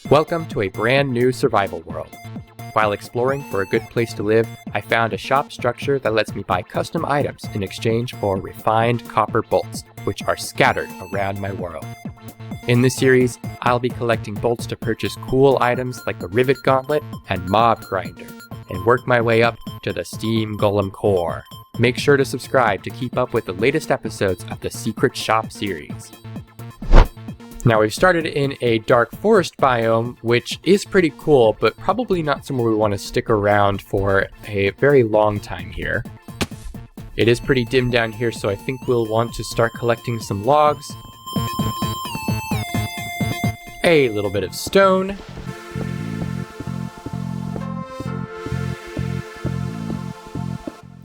Welcome to a brand new survival world. While exploring for a good place to live, I found a shop structure that lets me buy custom items in exchange for refined copper bolts, which are scattered around my world. In this series, I'll be collecting bolts to purchase cool items like the Rivet Gauntlet and Mob Grinder, and work my way up to the Steam Golem core. Make sure to subscribe to keep up with the latest episodes of the Secret Shop series. Now we've started in a dark forest biome, which is pretty cool, but probably not somewhere we want to stick around for a very long time here. It is pretty dim down here, so I think we'll want to start collecting some logs, a little bit of stone,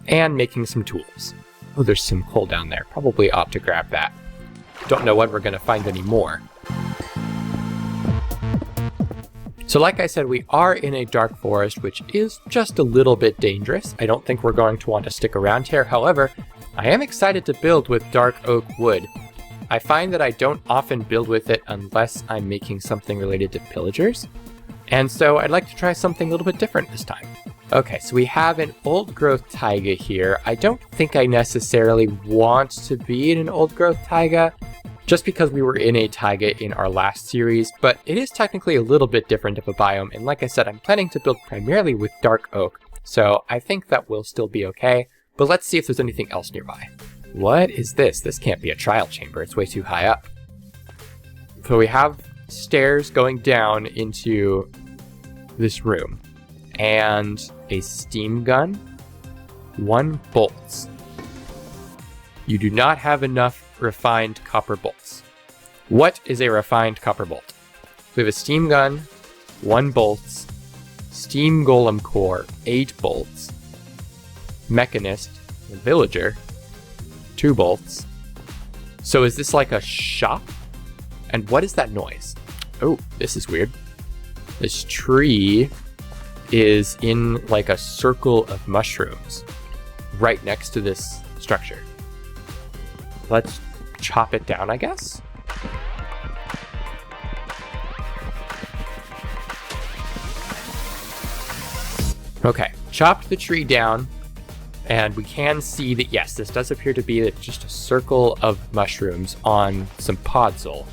and making some tools. Oh, there's some coal down there. Probably ought to grab that. Don't know when we're going to find any more. So like I said, we are in a dark forest, which is just a little bit dangerous. I don't think we're going to want to stick around here. However, I am excited to build with dark oak wood. I find that I don't often build with it unless I'm making something related to pillagers. And so I'd like to try something a little bit different this time. Okay, so we have an old growth taiga here. I don't think I necessarily want to be in an old growth taiga, just because we were in a taiga in our last series, but it is technically a little bit different of a biome, and like I said, I'm planning to build primarily with dark oak, so I think that will still be okay, but let's see if there's anything else nearby. What is this? This can't be a trial chamber, it's way too high up. So we have stairs going down into this room, and a steam gun, 1 bolts. You do not have enough refined copper bolts. What is a refined copper bolt? We have a steam gun, 1 bolts, steam golem core, 8 bolts, mechanist, a villager, 2 bolts. So is this like a shop? And what is that noise? Oh, this is weird. This tree is in like a circle of mushrooms right next to this structure. Let's chop it down, I guess. Okay, chopped the tree down, and we can see that, yes, this does appear to be just a circle of mushrooms on some podzol.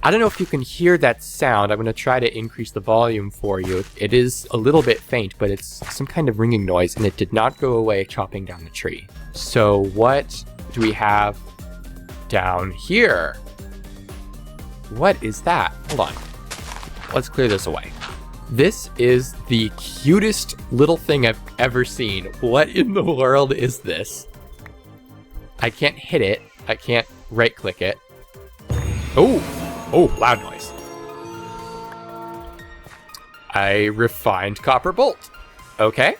I don't know if you can hear that sound. I'm going to try to increase the volume for you. It is a little bit faint, but it's some kind of ringing noise, and it did not go away chopping down the tree. So what do we have down here? What is that? Hold on. Let's clear this away. This is the cutest little thing I've ever seen. What in the world is this? I can't hit it. I can't right-click it. Oh, loud noise. A refined copper bolt. Okay.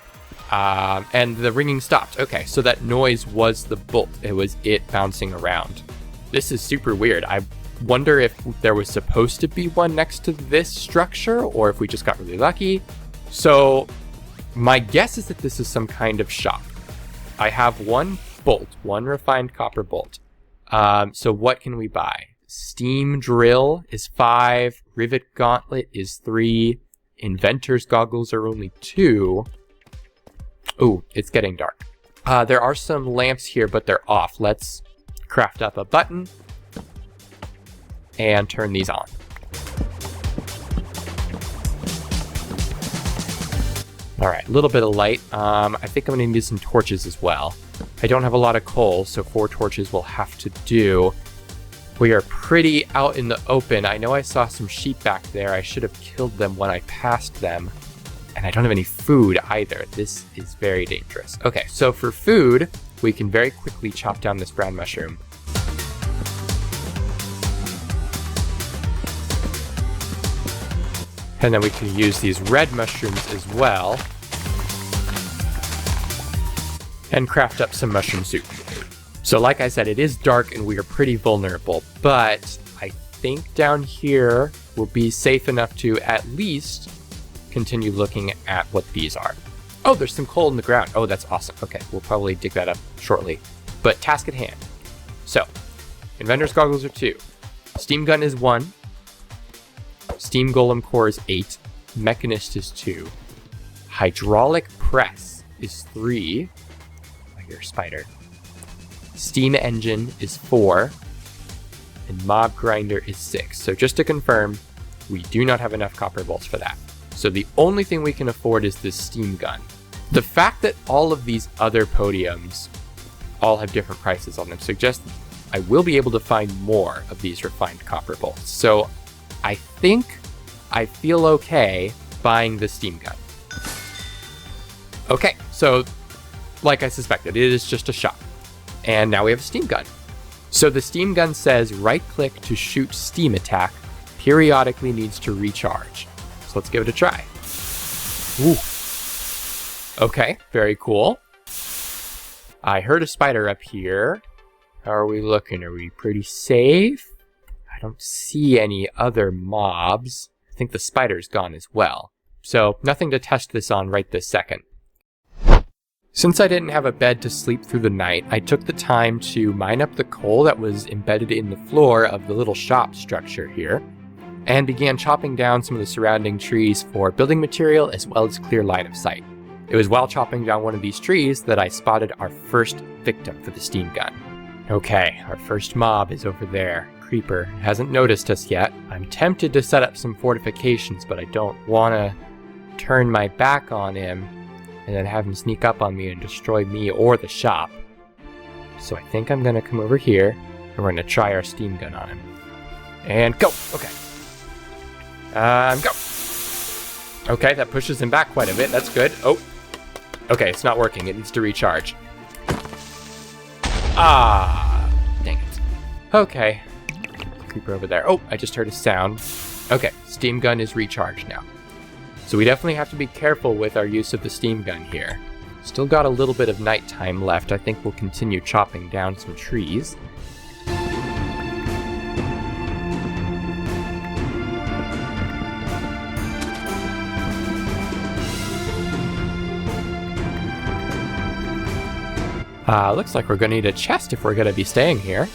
And the ringing stopped. Okay, so that noise was the bolt. It was it bouncing around. This is super weird. I wonder if there was supposed to be one next to this structure, or if we just got really lucky. So my guess is that this is some kind of shop. I have 1 bolt, 1 refined copper bolt. So what can we buy? Steam drill is 5, Rivet Gauntlet is 3, Inventor's Goggles are only 2. Ooh, it's getting dark. There are some lamps here, but they're off. Let's craft up a button and turn these on. All right, a little bit of light. I think I'm gonna need some torches as well. I don't have a lot of coal, so 4 torches will have to do. We are pretty out in the open. I know I saw some sheep back there. I should have killed them when I passed them. And I don't have any food either. This is very dangerous. Okay, so for food, we can very quickly chop down this brown mushroom. And then we can use these red mushrooms as well. And craft up some mushroom soup. So like I said, it is dark and we are pretty vulnerable, but I think down here we'll be safe enough to at least continue looking at what these are. Oh, there's some coal in the ground. Oh, that's awesome. Okay, we'll probably dig that up shortly. But task at hand. So, Inventor's Goggles are 2. Steam Gun is 1. Steam Golem Core is 8. Mechanist is 2. Hydraulic Press is 3. Oh, you're a spider. Steam Engine is 4. And Mob Grinder is 6. So just to confirm, we do not have enough copper bolts for that. So the only thing we can afford is this steam gun. The fact that all of these other podiums all have different prices on them suggests I will be able to find more of these refined copper bolts. So I think I feel okay buying the steam gun. Okay, so like I suspected, it is just a shop. And now we have a steam gun. So the steam gun says right-click to shoot steam attack, periodically needs to recharge. So let's give it a try. Ooh. Okay, very cool. I heard a spider up here. How are we looking? Are we pretty safe? I don't see any other mobs. I think the spider's gone as well. So nothing to test this on right this second. Since I didn't have a bed to sleep through the night, I took the time to mine up the coal that was embedded in the floor of the little shop structure here, and began chopping down some of the surrounding trees for building material as well as clear line of sight. It was while chopping down one of these trees that I spotted our first victim for the steam gun. Okay, our first mob is over there. Creeper hasn't noticed us yet. I'm tempted to set up some fortifications, but I don't want to turn my back on him and then have him sneak up on me and destroy me or the shop. So I think I'm going to come over here, and we're going to try our steam gun on him. And go! Okay. Go! Okay, that pushes him back quite a bit. That's good. Oh. Okay, it's not working. It needs to recharge. Ah! Dang it. Okay. Creeper over there. Oh, I just heard a sound. Okay, steam gun is recharged now. So we definitely have to be careful with our use of the steam gun here. Still got a little bit of nighttime left. I think we'll continue chopping down some trees. Looks like we're going to need a chest if we're going to be staying here.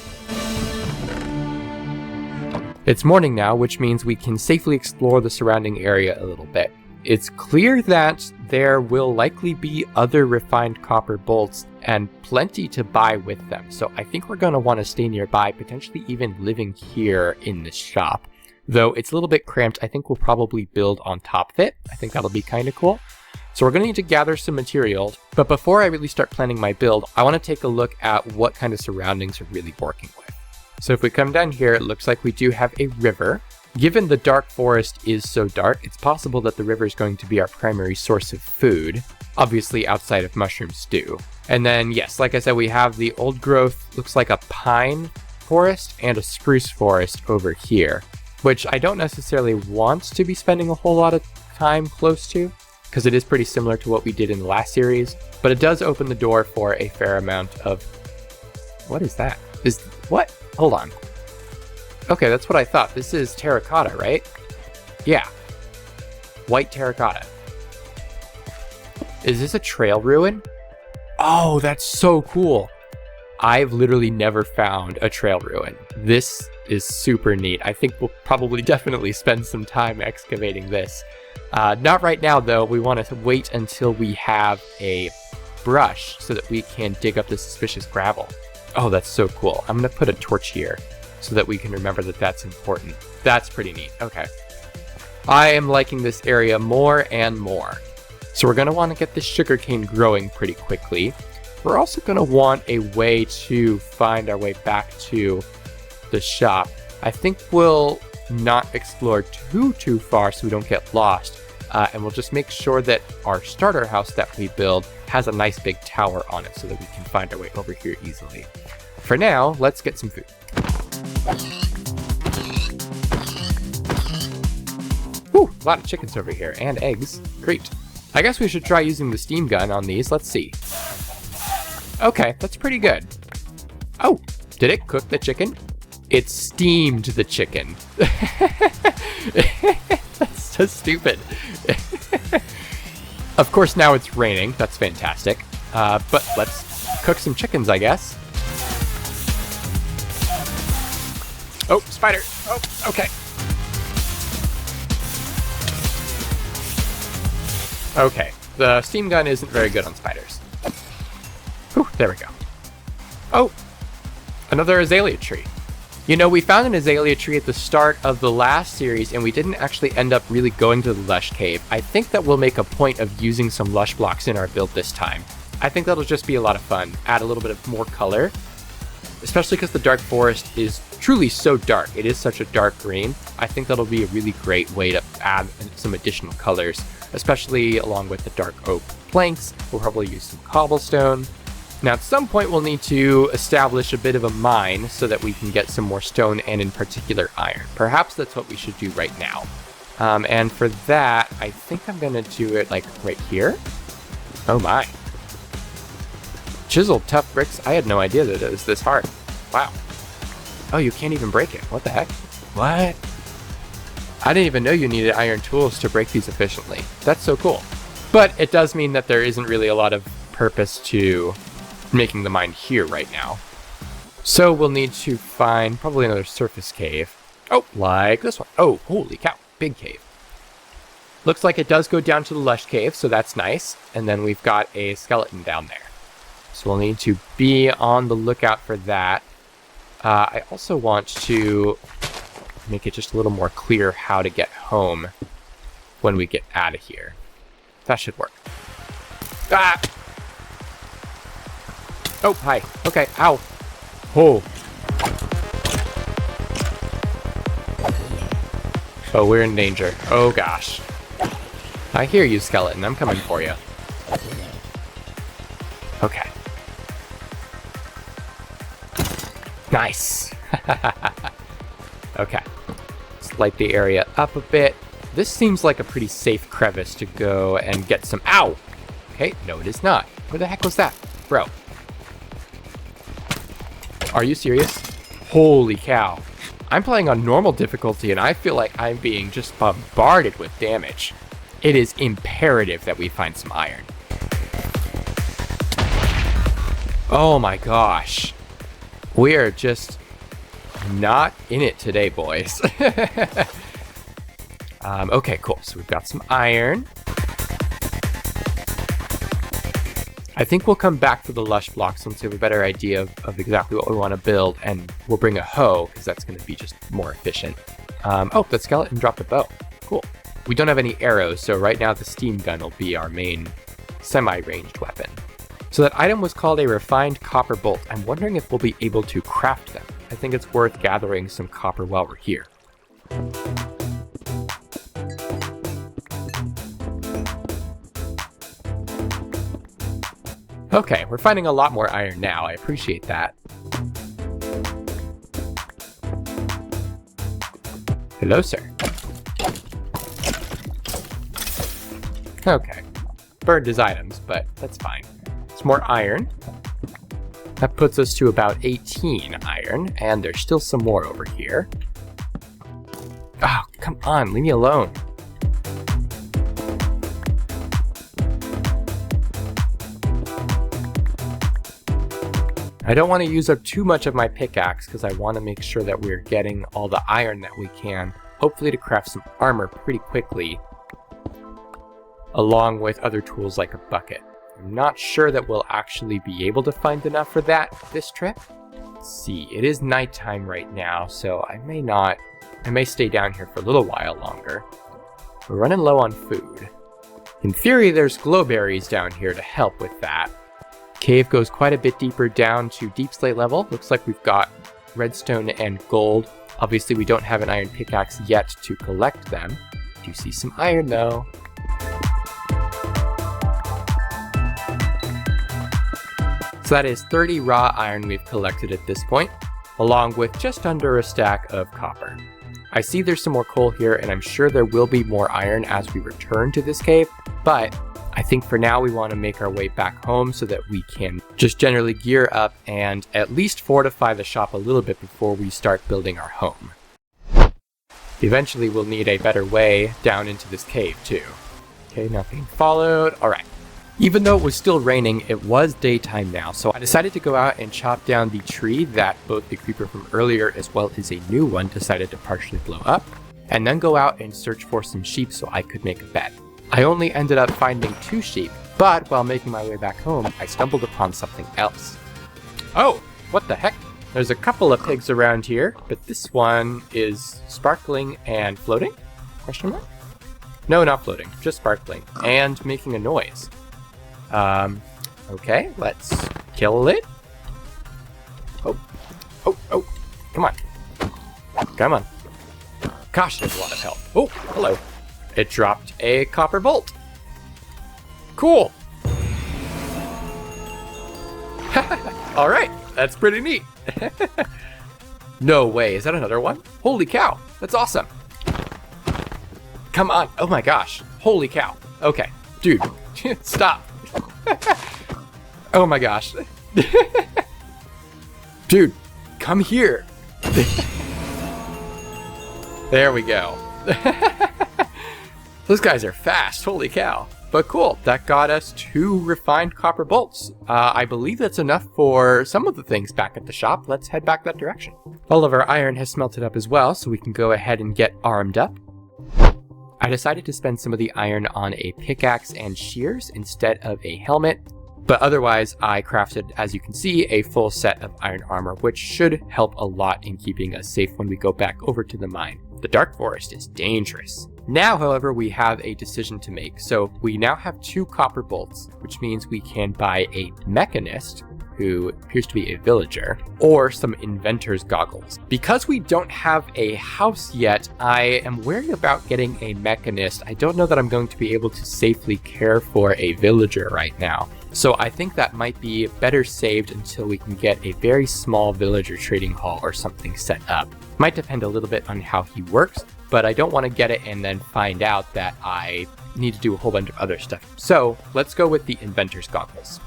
It's morning now, which means we can safely explore the surrounding area a little bit. It's clear that there will likely be other refined copper bolts and plenty to buy with them, so I think we're going to want to stay nearby, potentially even living here in this shop. Though it's a little bit cramped, I think we'll probably build on top of it. I think that'll be kind of cool. So we're going to need to gather some materials, but before I really start planning my build, I want to take a look at what kind of surroundings we're really working with. So if we come down here, it looks like we do have a river. Given the dark forest is so dark, it's possible that the river is going to be our primary source of food, obviously outside of mushroom stew. And then, yes, like I said, we have the old growth, looks like a pine forest and a spruce forest over here, which I don't necessarily want to be spending a whole lot of time close to, because it is pretty similar to what we did in the last series, but it does open the door for a fair amount of... What is that? What? Hold on. Okay, that's what I thought. This is terracotta, right? Yeah. White terracotta. Is this a trail ruin? Oh, that's so cool. I've literally never found a trail ruin. This is super neat. I think we'll probably definitely spend some time excavating this. Not right now, though. We want to wait until we have a brush so that we can dig up the suspicious gravel. Oh, that's so cool. I'm going to put a torch here so that we can remember that that's important. That's pretty neat. Okay. I am liking this area more and more. So we're going to want to get this sugarcane growing pretty quickly. We're also going to want a way to find our way back to the shop. I think we'll not explore too far so we don't get lost. And we'll just make sure that our starter house that we build has a nice big tower on it so that we can find our way over here easily. For now, let's get some food. Whew, a lot of chickens over here, and eggs. Great. I guess we should try using the steam gun on these. Let's see. Okay, that's pretty good. Oh, did it cook the chicken? It steamed the chicken. That's so stupid. Of course, now it's raining. That's fantastic. But let's cook some chickens, I guess. Oh, spider. Oh, okay. Okay, the steam gun isn't very good on spiders. Whew, there we go. Oh, another azalea tree. You know, we found an azalea tree at the start of the last series, and we didn't actually end up really going to the lush cave. I think that we'll make a point of using some lush blocks in our build this time. I think that'll just be a lot of fun. Add a little bit of more color, especially because the dark forest is truly so dark. It is such a dark green. I think that'll be a really great way to add some additional colors, especially along with the dark oak planks. We'll probably use some cobblestone. Now, at some point, we'll need to establish a bit of a mine so that we can get some more stone and, in particular, iron. Perhaps that's what we should do right now. And for that, I think I'm going to do it, like, right here. Oh, my. Chiseled tough bricks? I had no idea that it was this hard. Wow. Oh, you can't even break it. What the heck? What? I didn't even know you needed iron tools to break these efficiently. That's so cool. But it does mean that there isn't really a lot of purpose to making the mine here right now. So we'll need to find probably another surface cave. Oh, like this one. Oh, holy cow. Big cave. Looks like it does go down to the lush cave, so that's nice. And then we've got a skeleton down there. So we'll need to be on the lookout for that. I also want to make it just a little more clear how to get home when we get out of here. That should work. Ah! Oh, hi. Okay, ow. Oh. Oh, we're in danger. Oh, gosh. I hear you, skeleton. I'm coming for you. Okay. Nice. Okay. Let's light the area up a bit. This seems like a pretty safe crevice to go and get some... Ow! Okay, no, it is not. Where the heck was that? Bro. Are you serious? Holy cow. I'm playing on normal difficulty and I feel like I'm being just bombarded with damage. It is imperative that we find some iron. Oh my gosh. We are just not in it today, boys. Okay, cool. So we've got some iron. I think we'll come back to the lush blocks once we have a better idea of exactly what we want to build, and we'll bring a hoe, because that's going to be just more efficient. Oh, the skeleton dropped a bow. Cool. We don't have any arrows, so right now the steam gun will be our main semi-ranged weapon. So that item was called a refined copper bolt. I'm wondering if we'll be able to craft them. I think it's worth gathering some copper while we're here. Okay, we're finding a lot more iron now. I appreciate that. Hello, sir. Okay. Burned his items, but that's fine. Some more iron. That puts us to about 18 iron, and there's still some more over here. Oh, come on, leave me alone. I don't want to use up too much of my pickaxe because I want to make sure that we're getting all the iron that we can, hopefully to craft some armor pretty quickly, along with other tools like a bucket. I'm not sure that we'll actually be able to find enough for that this trip. Let's see, it is nighttime right now, so I may stay down here for a little while longer. We're running low on food. In theory, there's glowberries down here to help with that. Cave goes quite a bit deeper down to deep slate level. Looks like we've got redstone and gold. Obviously, we don't have an iron pickaxe yet to collect them. Do see some iron, though. So that is 30 raw iron we've collected at this point, along with just under a stack of copper. I see there's some more coal here, and I'm sure there will be more iron as we return to this cave, but I think for now we want to make our way back home so that we can just generally gear up and at least fortify the shop a little bit before we start building our home. Eventually we'll need a better way down into this cave too. Okay, not being followed. Alright. Even though it was still raining, it was daytime now, so I decided to go out and chop down the tree that both the creeper from earlier as well as a new one decided to partially blow up, and then go out and search for some sheep so I could make a bed. I only ended up finding 2 sheep, but while making my way back home, I stumbled upon something else. Oh, what the heck? There's a couple of pigs around here, but this one is sparkling and floating? Question mark? No, not floating, just sparkling and making a noise. Okay, let's kill it. Oh, come on. Come on. Gosh, there's a lot of health. Oh, hello. It dropped a copper bolt. Cool. All right, that's pretty neat. No way, is that another one? Holy cow, that's awesome. Come on, oh my gosh, holy cow. Okay, dude, stop. Oh my gosh. Dude, come here. There we go. Those guys are fast, holy cow. But cool, that got us 2 refined copper bolts. I believe that's enough for some of the things back at the shop. Let's head back that direction. All of our iron has smelted up as well, so we can go ahead and get armed up. I decided to spend some of the iron on a pickaxe and shears instead of a helmet, but otherwise I crafted, as you can see, a full set of iron armor, which should help a lot in keeping us safe when we go back over to the mine. The Dark Forest is dangerous. Now, however, we have a decision to make. So we now have 2 copper bolts, which means we can buy a mechanist, who appears to be a villager, or some inventor's goggles. Because we don't have a house yet, I am wary about getting a mechanist. I don't know that I'm going to be able to safely care for a villager right now. So I think that might be better saved until we can get a very small villager trading hall or something set up. Might depend a little bit on how he works, but I don't want to get it and then find out that I need to do a whole bunch of other stuff. So let's go with the inventor's goggles.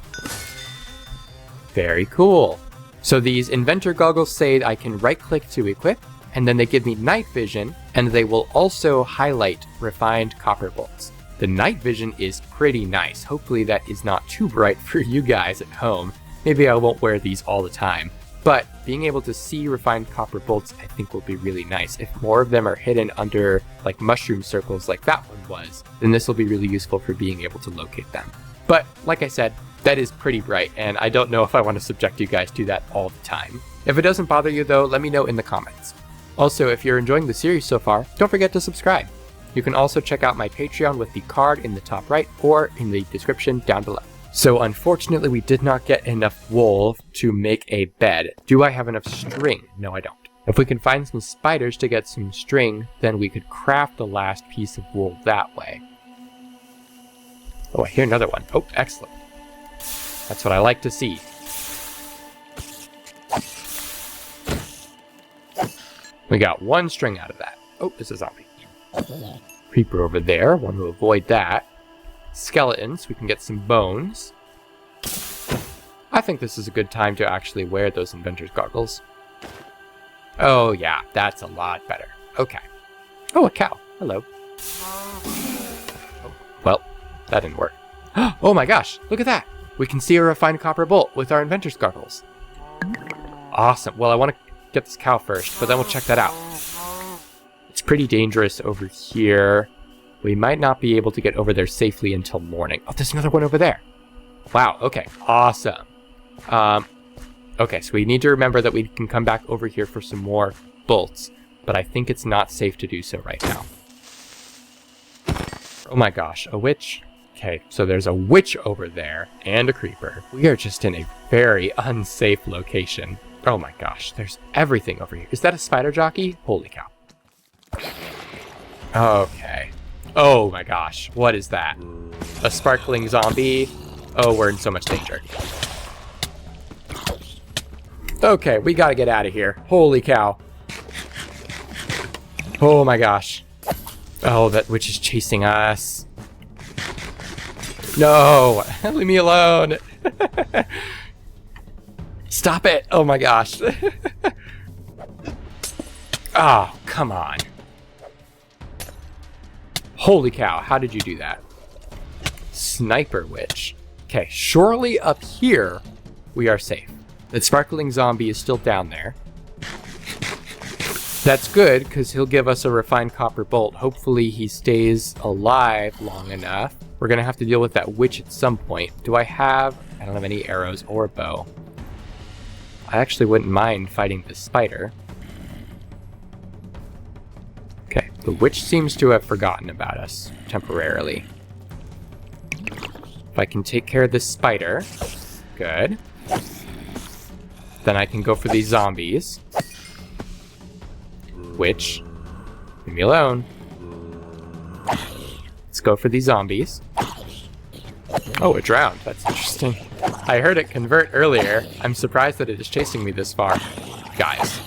Very cool. So these inventor goggles say I can right click to equip, and then they give me night vision, and they will also highlight refined copper bolts. The night vision is pretty nice. Hopefully that is not too bright for you guys at home. Maybe I won't wear these all the time. But being able to see refined copper bolts I think will be really nice. If more of them are hidden under like mushroom circles like that one was, then this will be really useful for being able to locate them. But like I said, that is pretty bright, and I don't know if I want to subject you guys to that all the time. If it doesn't bother you though, let me know in the comments. Also, if you're enjoying the series so far, don't forget to subscribe. You can also check out my Patreon with the card in the top right or in the description down below. So unfortunately we did not get enough wool to make a bed. Do I have enough string? No, I don't. If we can find some spiders to get some string, then we could craft the last piece of wool that way. Oh, I hear another one. Oh, excellent. That's what I like to see. We got 1 string out of that. Oh, there's a zombie. Creeper over there. Want to avoid that. Skeletons. We can get some bones. I think this is a good time to actually wear those inventor's goggles. Oh yeah, that's a lot better. Okay. Oh, a cow. Hello. Oh, well, that didn't work. Oh my gosh, look at that. We can see a refined copper bolt with our inventor's goggles. Awesome. Well, I want to get this cow first, but then we'll check that out. It's pretty dangerous over here. We might not be able to get over there safely until morning. Oh, there's another one over there. Wow, okay, awesome. Okay, so we need to remember that we can come back over here for some more bolts, but I think it's not safe to do so right now. Oh my gosh, a witch? Okay, so there's a witch over there and a creeper. We are just in a very unsafe location. Oh my gosh, there's everything over here. Is that a spider jockey? Holy cow. Okay. Oh my gosh, what is that? A sparkling zombie? Oh, we're in so much danger. Okay, we gotta get out of here. Holy cow. Oh my gosh. Oh, that witch is chasing us. No, leave me alone. Stop it. Oh my gosh. Oh, come on. Holy cow, how did you do that? Sniper witch. Okay, surely up here we are safe. That sparkling zombie is still down there. That's good, because he'll give us a refined copper bolt. Hopefully he stays alive long enough. We're going to have to deal with that witch at some point. I don't have any arrows or bow. I actually wouldn't mind fighting this spider. Okay, the witch seems to have forgotten about us temporarily. If I can take care of this spider, good. Then I can go for these zombies. Witch, leave me alone. Let's go for these zombies. Oh, it drowned. That's interesting. I heard it convert earlier. I'm surprised that it is chasing me this far. Guys,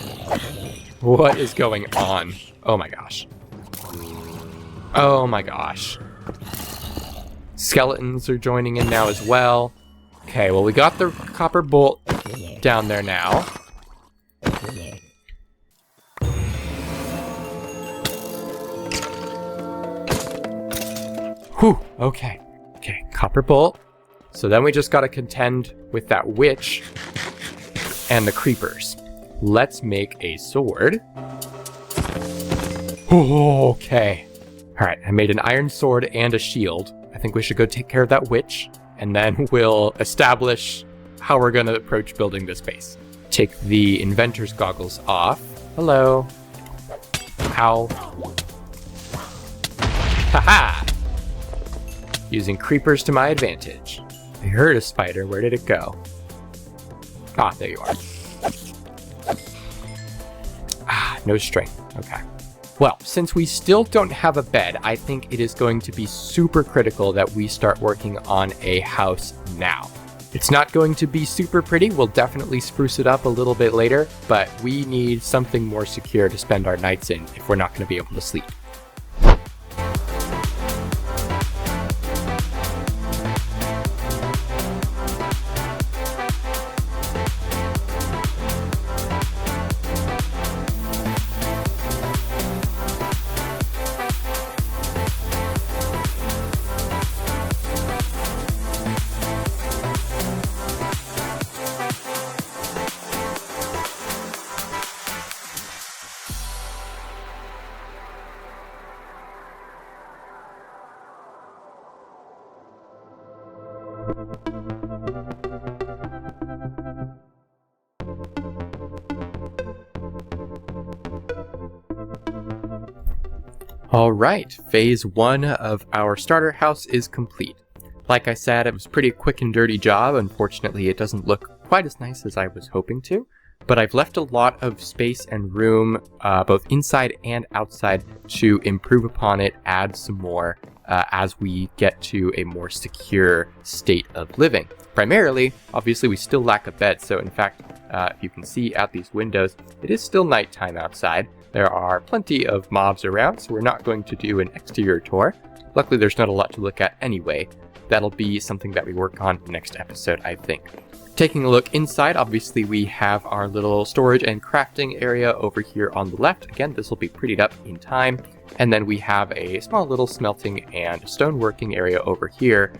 what is going on? Oh my gosh. Oh my gosh. Skeletons are joining in now as well. Okay, well, we got the copper bolt down there now. Whew, okay. Okay, copper bolt. So then we just gotta contend with that witch and the creepers. Let's make a sword. Okay. Alright, I made an iron sword and a shield. I think we should go take care of that witch, and then we'll establish how we're gonna approach building this base. Take the inventor's goggles off. Hello. Ow. Haha! Using creepers to my advantage. I heard a spider. Where did it go? Ah, there you are. Ah, no strength. Okay. Well, since we still don't have a bed, I think it is going to be super critical that we start working on a house now. It's not going to be super pretty. We'll definitely spruce it up a little bit later, but we need something more secure to spend our nights in if we're not going to be able to sleep. All right, phase 1 of our starter house is complete. Like I said, it was a pretty quick and dirty job. Unfortunately, it doesn't look quite as nice as I was hoping to, but I've left a lot of space and room, both inside and outside, to improve upon it, add some more as we get to a more secure state of living. Primarily, obviously, we still lack a bed, so in fact, if you can see out these windows, it is still nighttime outside. There are plenty of mobs around, so we're not going to do an exterior tour. Luckily, there's not a lot to look at anyway. That'll be something that we work on next episode, I think. Taking a look inside, obviously we have our little storage and crafting area over here on the left. Again, this will be prettied up in time. And then we have a small little smelting and stoneworking area over here.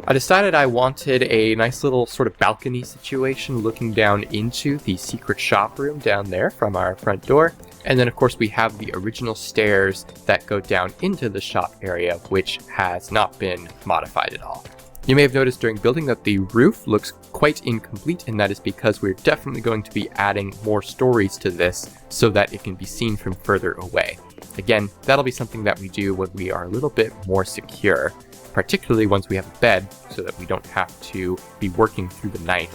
I decided I wanted a nice little sort of balcony situation looking down into the secret shop room down there from our front door. And then of course we have the original stairs that go down into the shop area, which has not been modified at all. You may have noticed during building that the roof looks quite incomplete, and that is because we're definitely going to be adding more stories to this so that it can be seen from further away. Again, that'll be something that we do when we are a little bit more secure, particularly once we have a bed so that we don't have to be working through the night.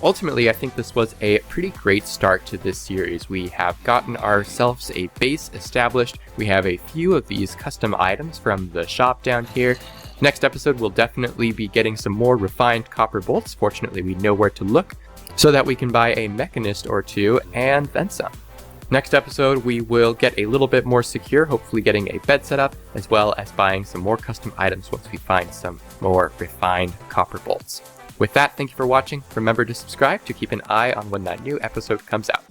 Ultimately, I think this was a pretty great start to this series. We have gotten ourselves a base established. We have a few of these custom items from the shop down here. Next episode, we'll definitely be getting some more refined copper bolts. Fortunately, we know where to look so that we can buy a mechanist or two and then some. Next episode, we will get a little bit more secure, hopefully getting a bed set up, as well as buying some more custom items once we find some more refined copper bolts. With that, thank you for watching. Remember to subscribe to keep an eye on when that new episode comes out.